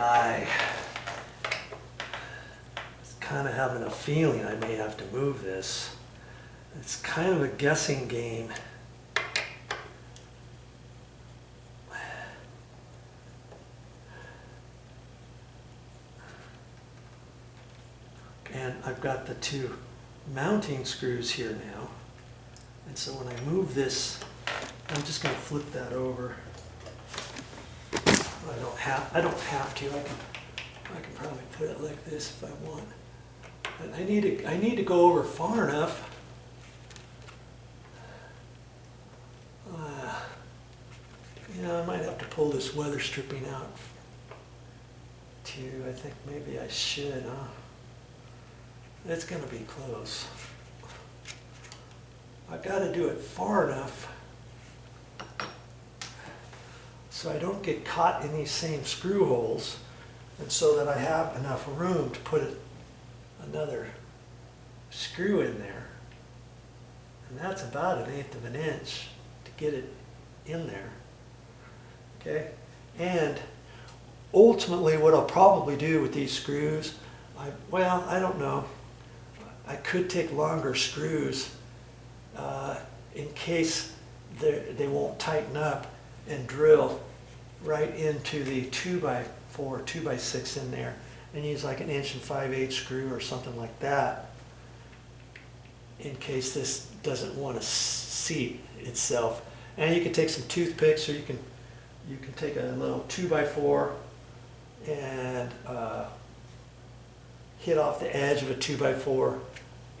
I was kind of having a feeling I may have to move this. It's kind of a guessing game. And I've got the two mounting screws here now. And so when I move this, I'm just going to flip that over. I don't have to. I can probably put it like this if I want. But I need to go over far enough. You know, I might have to pull this weather stripping out too. I think maybe I should, huh? It's going to be close. I've got to do it far enough so I don't get caught in these same screw holes, and so that I have enough room to put another screw in there. And that's about 1/8 of an inch to get it in there. Okay? And ultimately what I'll probably do with these screws, well, I don't know. I could take longer screws in case they won't tighten up, and drill right into the 2x4, 2x6 in there, and use like 1 5/8 screw or something like that in case this doesn't want to seat itself. And you can take some toothpicks, or you can take a little 2x4 and hit off the edge of a 2x4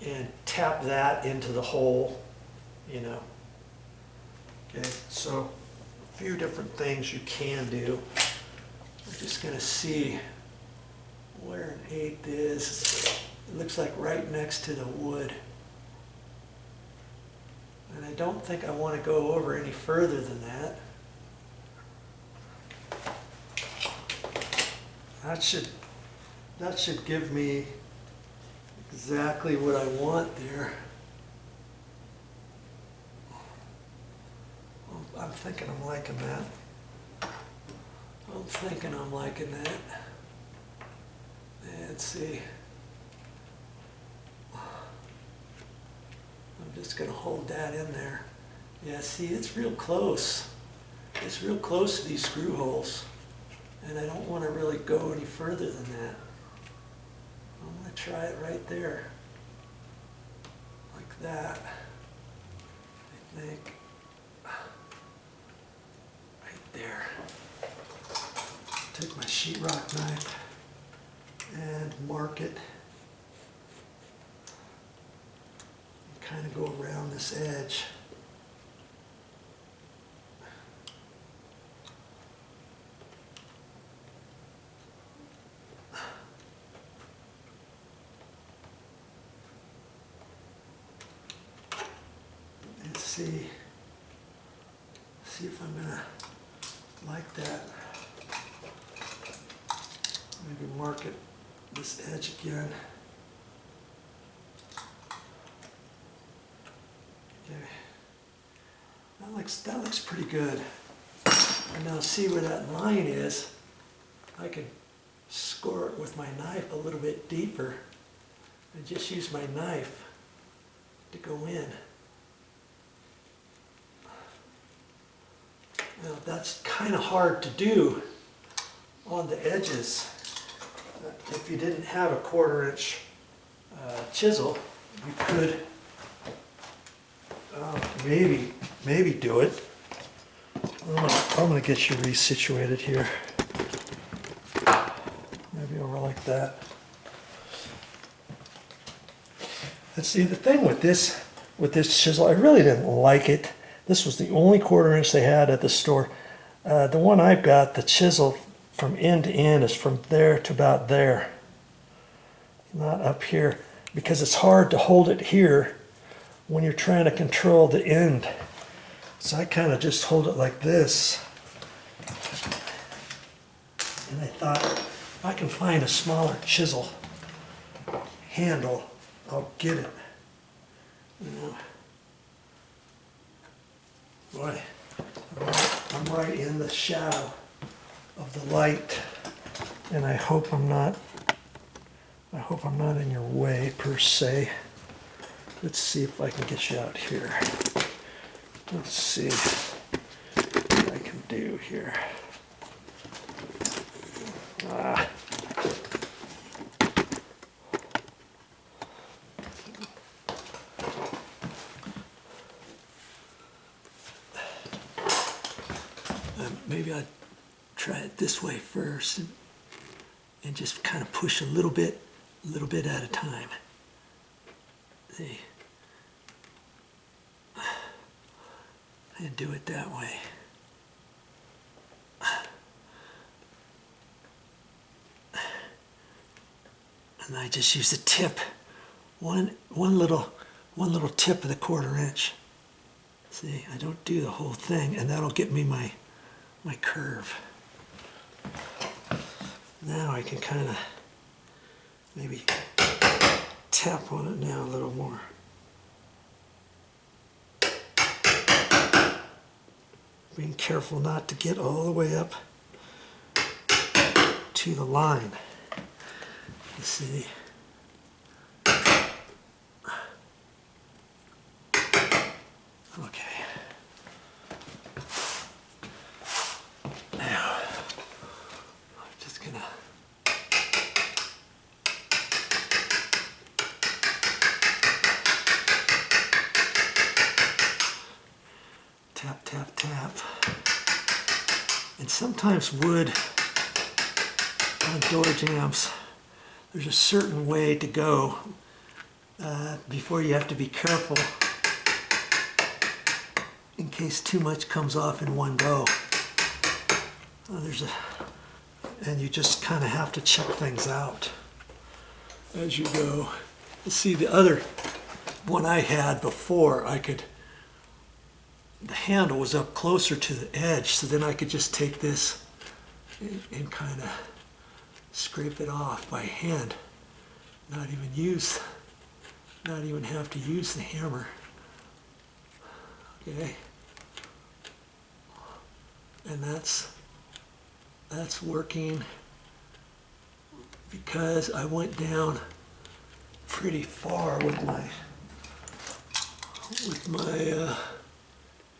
and tap that into the hole, you know. Okay, so a few different things you can do. I'm just going to see where 1/8 is. It looks like right next to the wood. And I don't think I want to go over any further than that. That should give me exactly what I want there. I'm thinking I'm liking that. I'm thinking I'm liking that. Let's see. I'm just going to hold that in there. Yeah, see, it's real close. It's real close to these screw holes. And I don't want to really go any further than that. I'm going to try it right there. Like that. I think. Right there. Take my sheetrock knife and mark it. And kind of go around this edge. See if I'm gonna like that. Maybe mark it this edge again. Okay, that looks pretty good. And now see where that line is. I can score it with my knife a little bit deeper and just use my knife to go in. Now that's kind of hard to do on the edges. If you didn't have a 1/4 inch chisel, you could maybe do it. I'm going to get you resituated here. Maybe over like that. Let's see, the thing with this chisel, I really didn't like it. This was the only 1/4 inch they had at the store. The one I've got, the chisel from end to end is from there to about there. Not up here, because it's hard to hold it here when you're trying to control the end. So I kind of just hold it like this. And I thought, if I can find a smaller chisel handle, I'll get it. You know. Boy, I'm right in the shadow of the light And I hope I'm not in your way per se. Let's see if I can get you out here. Let's see what I can do here. Maybe I'd try it this way first and just kind of push a little bit at a time. See? And do it that way. And I just use the tip, one little tip of the 1/4 inch. See, I don't do the whole thing, and that'll get me my curve. Now I can kind of maybe tap on it now a little more. Being careful not to get all the way up to the line. You see? Okay. Now, I'm just gonna tap, tap, tap. And sometimes wood on door jambs, there's a certain way to go before you have to be careful in case too much comes off in one go. And you just kind of have to check things out as you go. You see, the other one I had before, the handle was up closer to the edge, so then I could just take this and kind of scrape it off by hand. Not even have to use the hammer. Okay. And that's working because I went down pretty far with my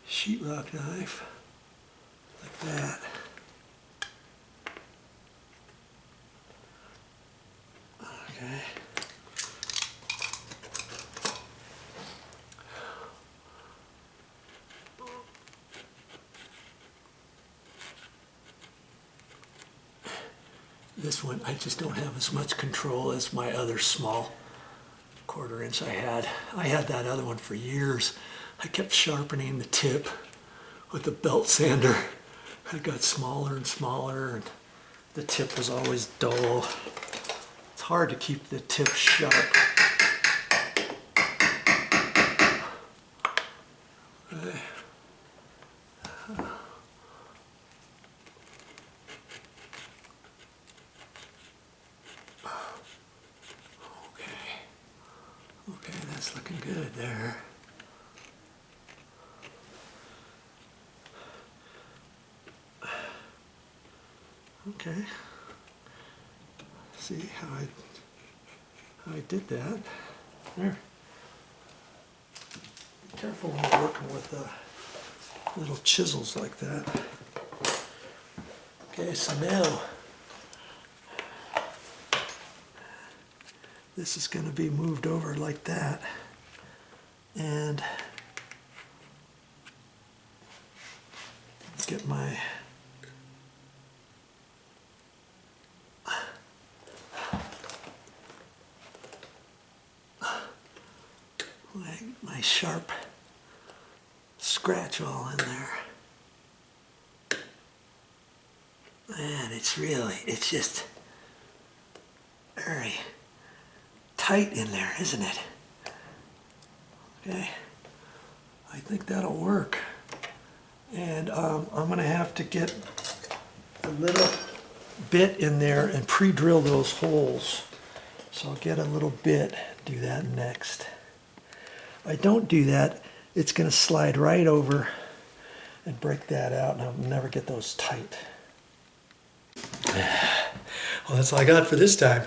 sheetrock knife, like that. Okay. This one, I just don't have as much control as my other small 1/4 inch I had. I had that other one for years. I kept sharpening the tip with the belt sander. It got smaller and smaller, and the tip was always dull. It's hard to keep the tip sharp. Okay. Okay, that's looking good there. Okay. See how I did that. There. Be careful when you're working with little chisels like that. Okay, so now this is going to be moved over like that, and get my sharp scratch all in there. And it's just very tight in there, isn't it? Okay, I think that'll work. And I'm gonna have to get a little bit in there and pre-drill those holes. So I'll get a little bit, do that next. If I don't do that, it's gonna slide right over and break that out, and I'll never get those tight. Well, that's all I got for this time.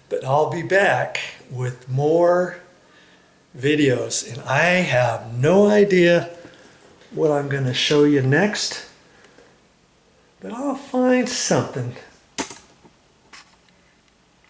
But I'll be back with more videos. And I have no idea what I'm going to show you next. But I'll find something.